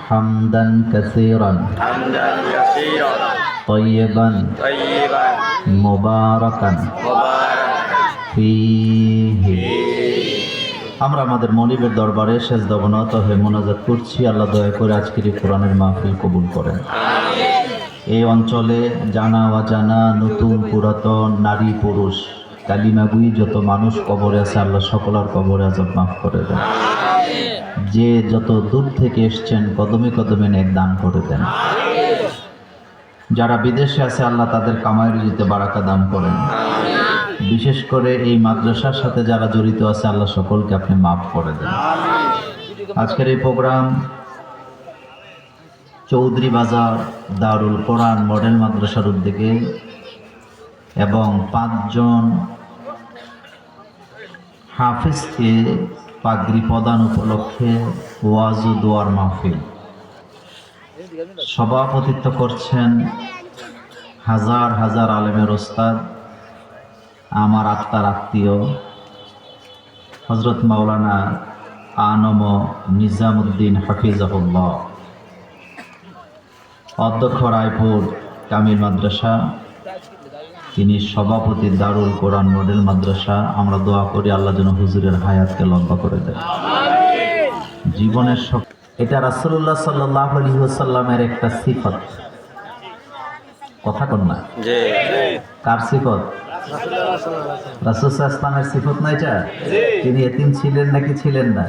হামদান কাসীরান তাইয়িবান মুবারাকান ফীহি। আমরা আমাদের মনিবের দরবারে সেজদা অবনত হয়ে মোনাজাত করছি। আল্লাহ দয়া করে আজকের এই কোরআনের মাহফিল কবুল করেন। এই অঞ্চলে জানা অজানা, নতুন পুরাতন, নারী পুরুষ, কালিমাগুই যত মানুষ কবরে আছে, আল্লাহ সকলের কবরে আযাব মাফ করে দেন। যে যত দূর থেকে এসছেন, কদমে কদমে নেক দান করে দেন। যারা বিদেশে আছে, আল্লাহ তাদের কামাই রুজিতে বারাকা দান করেন। বিশেষ করে এই মাদ্রাসার সাথে যারা জড়িত আছে, আল্লাহ সকলকে আপনি মাফ করে দেন। আজকের এই প্রোগ্রাম চৌধুরী বাজার দারুল কোরআন মডেল মাদ্রাসার উদ্যোগে এবং 5 জন হাফেজকে পাগড়ি প্রদান উপলক্ষে ওয়াজ ও দোয়ার মাহফিল। সভাপতিত্ব করছেন হাজার হাজার আলেমের ওস্তাদ, আমার আত্মার আত্মীয় হযরত মাওলানা আনম নিজামুদ্দিন হাফিজাহুল্লাহ, অধ্যক্ষ রায়পুর কামিল মাদ্রাসা, তিনি সভাপতি দারুল কোরআন মডেল মাদ্রাসা। আমরা দোয়া করি আল্লাহ যেন হুজুরের হায়াতকে লম্বা করে দেন, জীবনের সব। এটা রাসূলুল্লাহ সাল্লাল্লাহু আলাইহি ওয়াসাল্লামের একটা সিফত। কথা কন না, কার সিফত? রাসূল সাল্লাল্লাহু আলাইহি ওয়াসাল্লামের সিফত না এটা? তিনি এতিম ছিলেন নাকি ছিলেন না?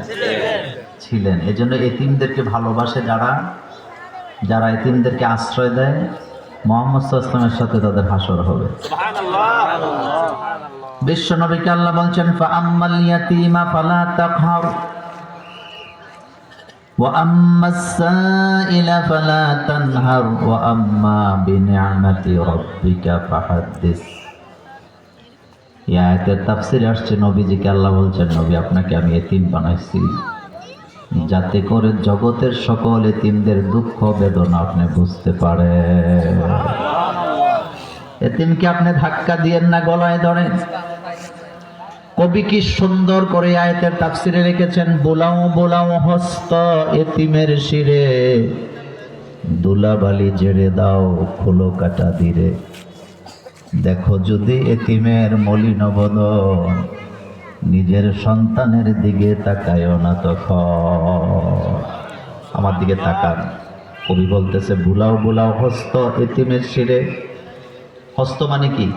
ছিলেন। এজন্য এতিমদেরকে ভালোবাসে যারা, যারা এতিমদেরকে আশ্রয় দেয়, মুহাম্মদ সাল্লাল্লাহু আলাইহি ওয়াসাল্লামের সাথে তাদের হাসর হবে। বিশ্ব নবীকে আল্লাহ বলছেন, ফাআম্মাল ইয়াতীমা ফালা তাকহার ওয়া আম্মাস সাইলা ফালা তানহার ওয়া আম্মা বিনি'মাতি রাব্বিকা ফাহাদ্দিস। এই আয়াতের তাফসীরে আসছে, নবীজিকে আল্লাহ বলছেন, নবী আপনাকে আমি এতিম বানাইছি যাতে করে জগতের সকল এতিমদের দুঃখ বেদনা আপনি বুঝতে পারেন। এতিমকে আপনি ধাক্কা দিয়েন না, গলায় ধরেন। কবি কি সুন্দর করে আয়াতের তাফসীরে লিখেছেন, বোলাও বোলাও হস্ত এতিমের শিরে, দুলাবালি জেড়ে দাও খোলো কাটা দিরে। দেখো যদি এতিমের মলিন বদন, নিজের সন্তানের দিকে তাকায় না তখন। আমার দিকে তাকান। কবি বলতেছে, বুলাও বুলাও হস্ত এতিমের শিরে। হস্ত মানে কি?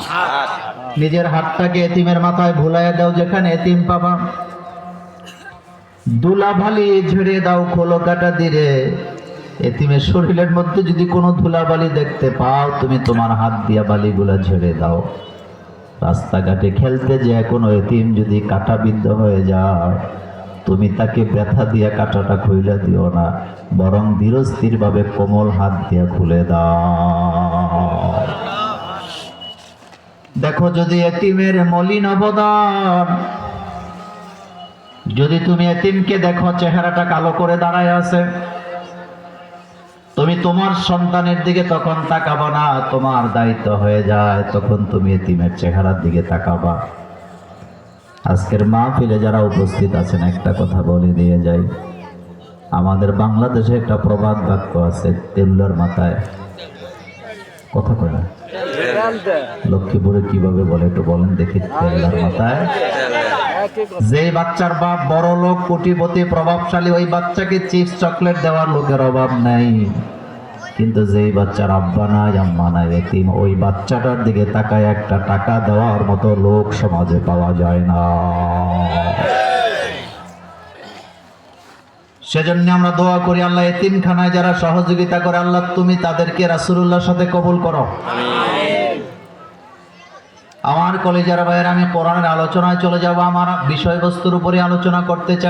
নিজের হাতটাকে এতিমের মাথায় ভুলাইয়া দাও যেখানে এতিম পাবা। ধুলাবালি ঝেড়ে দাও খোলো কাটা দিরে। এতিমের শরীরের মধ্যে যদি কোনো ধুলাবালি দেখতে পাও, তুমি তোমার হাত দিয়া বালিগুলা ঝেড়ে দাও। রাস্তাঘাটে খেলতে যে কোনো এতিম যদি কাঁটাবিদ্ধ হয়ে যায়, তুমি তাকে ব্যথা দিয়া কাঁটাটা খুইলা দিও না, বরং ধীরস্থির ভাবে কোমল হাত দিয়া খুলে দাও। দেখো যদি এতিমের মলিন অবদান, যদি তুমি এতিমকে দেখো চেহারাটা কালো করে দাঁড়ায় আছে, তুমি তোমার সন্তানের দিকে তখন তাকাবা না, তোমার দায়িত্ব হয়ে যায় তখন তুমি এতিমের চেহারার দিকে তাকাবা। আজকের মাহফিলে যারা উপস্থিত আছেন, একটা কথা বলে দিয়ে যাই। আমাদের বাংলাদেশে একটা প্রবাদ বাক্য আছে, তেল্লার মাথায় কথা কয় না। লক্ষ্মীপুরে কিভাবে বলে একটু বলেন দেখি। তেল্লার মাথায়। যে বাচ্চার বাপ বড় লোক, কোটিপতি, প্রভাবশালী, ওই বাচ্চাকে চিপস চকলেট দেওয়ার লোকের অভাব নাই। কিন্তু যেই বাচ্চার আব্বা নাই আম্মা নাই, এতিম, ওই বাচ্চাটার দিকে তাকায় একটা টাকা দেওয়ার মতো লোক সমাজে পাওয়া যায় না। সেজন্য আমরা দোয়া করি, আল্লাহ এতিমখানায় যারা সহযোগিতা করে, আল্লাহ তুমি তাদেরকে রাসূলুল্লাহর সাথে কবুল করো। আমার কলেজের ভাইয়ের, আমি কোরআনের আলোচনায় চলে যাব। আমার বিষয়বস্তুর উপরে আলোচনা করতে চাই।